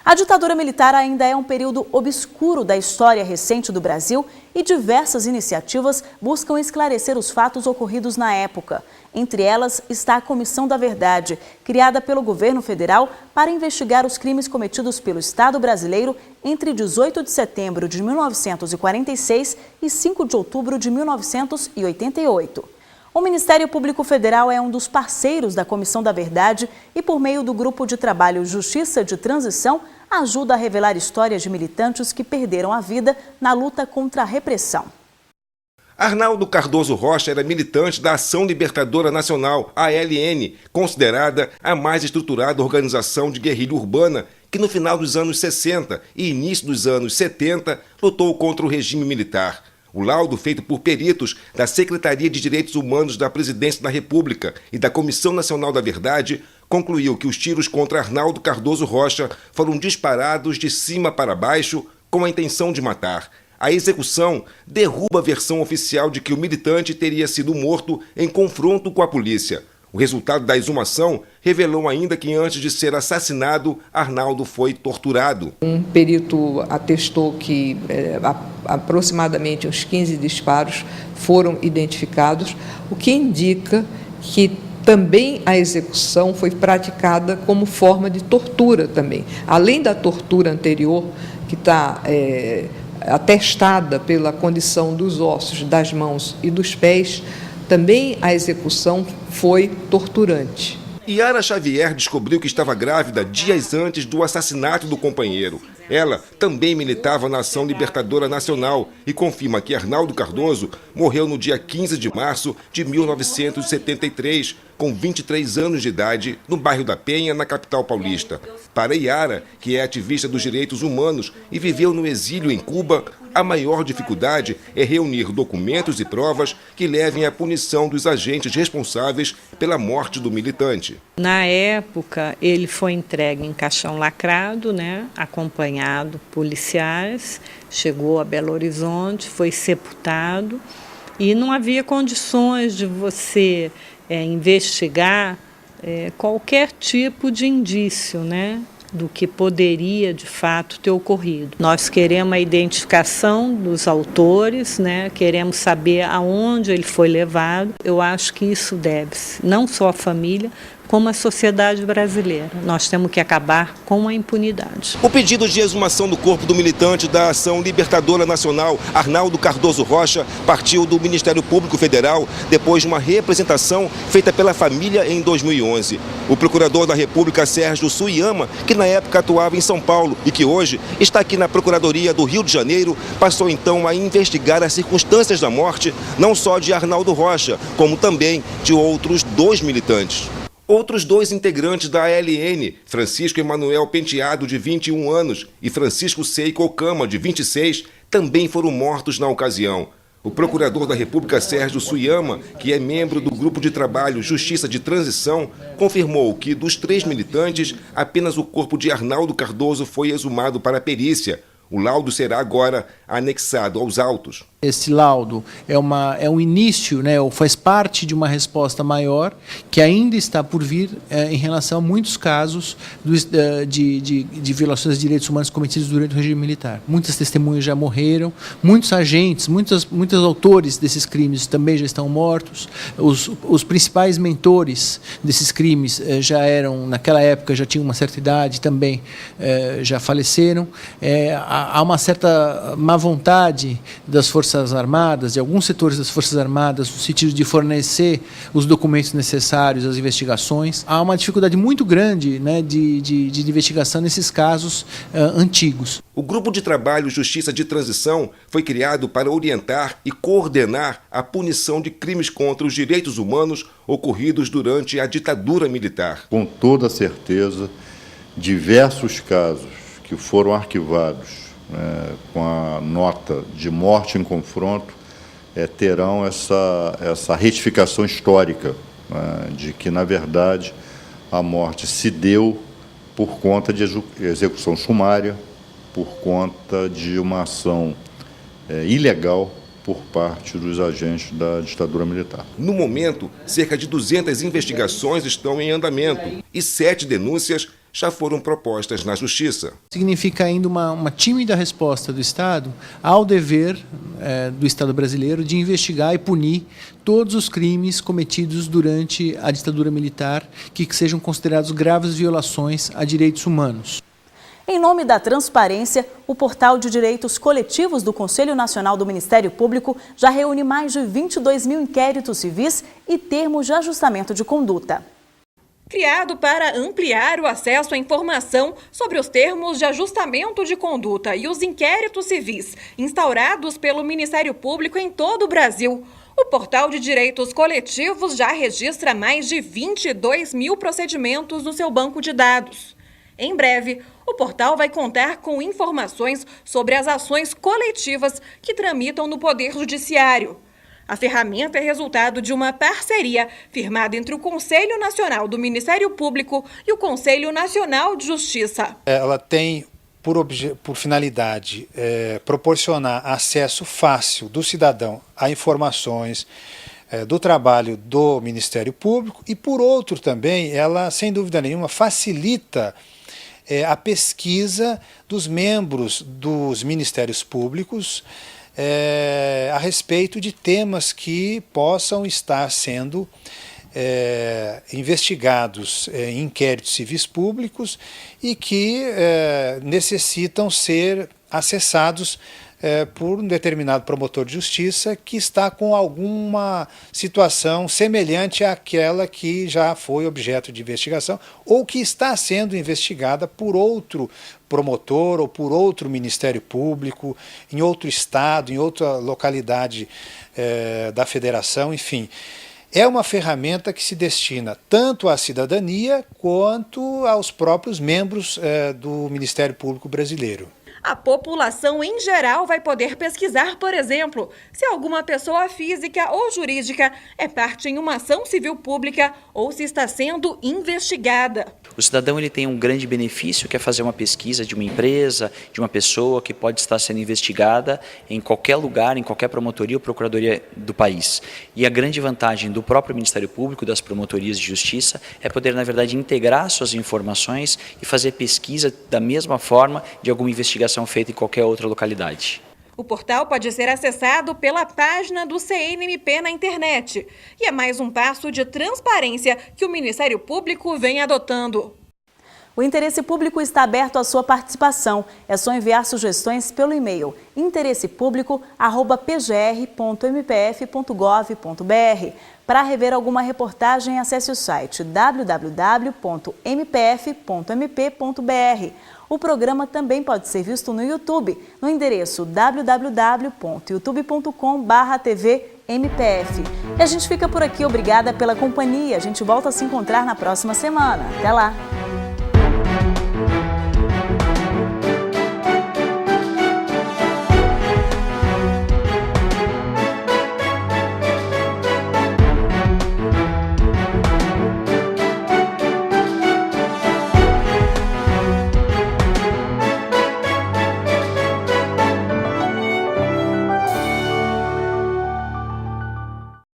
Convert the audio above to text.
A ditadura militar ainda é um período obscuro da história recente do Brasil e diversas iniciativas buscam esclarecer os fatos ocorridos na época. Entre elas está a Comissão da Verdade, criada pelo governo federal para investigar os crimes cometidos pelo Estado brasileiro entre 18 de setembro de 1946 e 5 de outubro de 1988. O Ministério Público Federal é um dos parceiros da Comissão da Verdade e, por meio do Grupo de Trabalho Justiça de Transição, ajuda a revelar histórias de militantes que perderam a vida na luta contra a repressão. Arnaldo Cardoso Rocha era militante da Ação Libertadora Nacional, ALN, considerada a mais estruturada organização de guerrilha urbana que no final dos anos 60 e início dos anos 70 lutou contra o regime militar. O laudo feito por peritos da Secretaria de Direitos Humanos da Presidência da República e da Comissão Nacional da Verdade concluiu que os tiros contra Arnaldo Cardoso Rocha foram disparados de cima para baixo com a intenção de matar. A execução derruba a versão oficial de que o militante teria sido morto em confronto com a polícia. O resultado da exumação revelou ainda que antes de ser assassinado, Arnaldo foi torturado. Um perito atestou que aproximadamente uns 15 disparos foram identificados, o que indica que também a execução foi praticada como forma de tortura também. Além da tortura anterior, que está atestada pela condição dos ossos, das mãos e dos pés, também a execução foi torturante. Yara Xavier descobriu que estava grávida dias antes do assassinato do companheiro. Ela também militava na Ação Libertadora Nacional e confirma que Arnaldo Cardoso morreu no dia 15 de março de 1973, com 23 anos de idade, no bairro da Penha, na capital paulista. Para Yara, que é ativista dos direitos humanos e viveu no exílio em Cuba, a maior dificuldade é reunir documentos e provas que levem à punição dos agentes responsáveis pela morte do militante. Na época, ele foi entregue em caixão lacrado, acompanhado policiais, chegou a Belo Horizonte, foi sepultado e não havia condições de você investigar qualquer tipo de indício, do que poderia, de fato, ter ocorrido. Nós queremos a identificação dos autores, queremos saber aonde ele foi levado. Eu acho que isso deve-se, não só à família, como a sociedade brasileira. Nós temos que acabar com a impunidade. O pedido de exumação do corpo do militante da Ação Libertadora Nacional, Arnaldo Cardoso Rocha, partiu do Ministério Público Federal depois de uma representação feita pela família em 2011. O procurador da República, Sérgio Suyama, que na época atuava em São Paulo e que hoje está aqui na Procuradoria do Rio de Janeiro, passou então a investigar as circunstâncias da morte, não só de Arnaldo Rocha, como também de outros 2 militantes. Outros 2 integrantes da ALN, Francisco Emanuel Penteado, de 21 anos, e Francisco Seiko Okama, de 26, também foram mortos na ocasião. O procurador da República, Sérgio Suyama, que é membro do Grupo de Trabalho Justiça de Transição, confirmou que dos 3 militantes, apenas o corpo de Arnaldo Cardoso foi exumado para a perícia. O laudo será agora anexado aos autos. Esse laudo é um início, ou faz parte de uma resposta maior que ainda está por vir em relação a muitos casos de violações de direitos humanos cometidos durante o regime militar. Muitas testemunhas já morreram, muitos agentes, muitos autores desses crimes também já estão mortos. Os principais mentores desses crimes já eram, naquela época, já tinham uma certa idade, também já faleceram. Há uma certa má vontade das Forças Armadas, de alguns setores das Forças Armadas, no sentido de fornecer os documentos necessários às investigações. Há uma dificuldade muito grande de investigação nesses casos antigos. O Grupo de Trabalho Justiça de Transição foi criado para orientar e coordenar a punição de crimes contra os direitos humanos ocorridos durante a ditadura militar. Com toda certeza, diversos casos que foram arquivados com a nota de morte em confronto, terão essa retificação histórica, de que, na verdade, a morte se deu por conta de execução sumária, por conta de uma ação ilegal por parte dos agentes da ditadura militar. No momento, cerca de 200 investigações estão em andamento e 7 denúncias já foram propostas na Justiça. Significa ainda uma tímida resposta do Estado ao dever do Estado brasileiro de investigar e punir todos os crimes cometidos durante a ditadura militar que sejam considerados graves violações a direitos humanos. Em nome da transparência, o Portal de Direitos Coletivos do Conselho Nacional do Ministério Público já reúne mais de 22 mil inquéritos civis e termos de ajustamento de conduta. Criado para ampliar o acesso à informação sobre os termos de ajustamento de conduta e os inquéritos civis instaurados pelo Ministério Público em todo o Brasil, o Portal de Direitos Coletivos já registra mais de 22 mil procedimentos no seu banco de dados. Em breve, o portal vai contar com informações sobre as ações coletivas que tramitam no Poder Judiciário. A ferramenta é resultado de uma parceria firmada entre o Conselho Nacional do Ministério Público e o Conselho Nacional de Justiça. Ela tem por finalidade proporcionar acesso fácil do cidadão a informações do trabalho do Ministério Público e, por outro também, ela, sem dúvida nenhuma, facilita a pesquisa dos membros dos Ministérios Públicos a respeito de temas que possam estar sendo investigados em inquéritos civis públicos e que necessitam ser acessados por um determinado promotor de justiça que está com alguma situação semelhante àquela que já foi objeto de investigação ou que está sendo investigada por outro promotor ou por outro Ministério Público, em outro estado, em outra localidade da federação, enfim. É uma ferramenta que se destina tanto à cidadania quanto aos próprios membros do Ministério Público brasileiro. A população em geral vai poder pesquisar, por exemplo, se alguma pessoa física ou jurídica é parte em uma ação civil pública ou se está sendo investigada. O cidadão ele tem um grande benefício, que é fazer uma pesquisa de uma empresa, de uma pessoa que pode estar sendo investigada em qualquer lugar, em qualquer promotoria ou procuradoria do país. E a grande vantagem do próprio Ministério Público, das promotorias de justiça, é poder, na verdade, integrar suas informações e fazer pesquisa da mesma forma de alguma investigação feita em qualquer outra localidade. O portal pode ser acessado pela página do CNMP na internet. E é mais um passo de transparência que o Ministério Público vem adotando. O Interesse Público está aberto à sua participação. É só enviar sugestões pelo e-mail interessepublico@pgr.mpf.gov.br. Para rever alguma reportagem, acesse o site www.mpf.mp.br. O programa também pode ser visto no YouTube, no endereço www.youtube.com/tvmpf. E a gente fica por aqui, obrigada pela companhia. A gente volta a se encontrar na próxima semana. Até lá!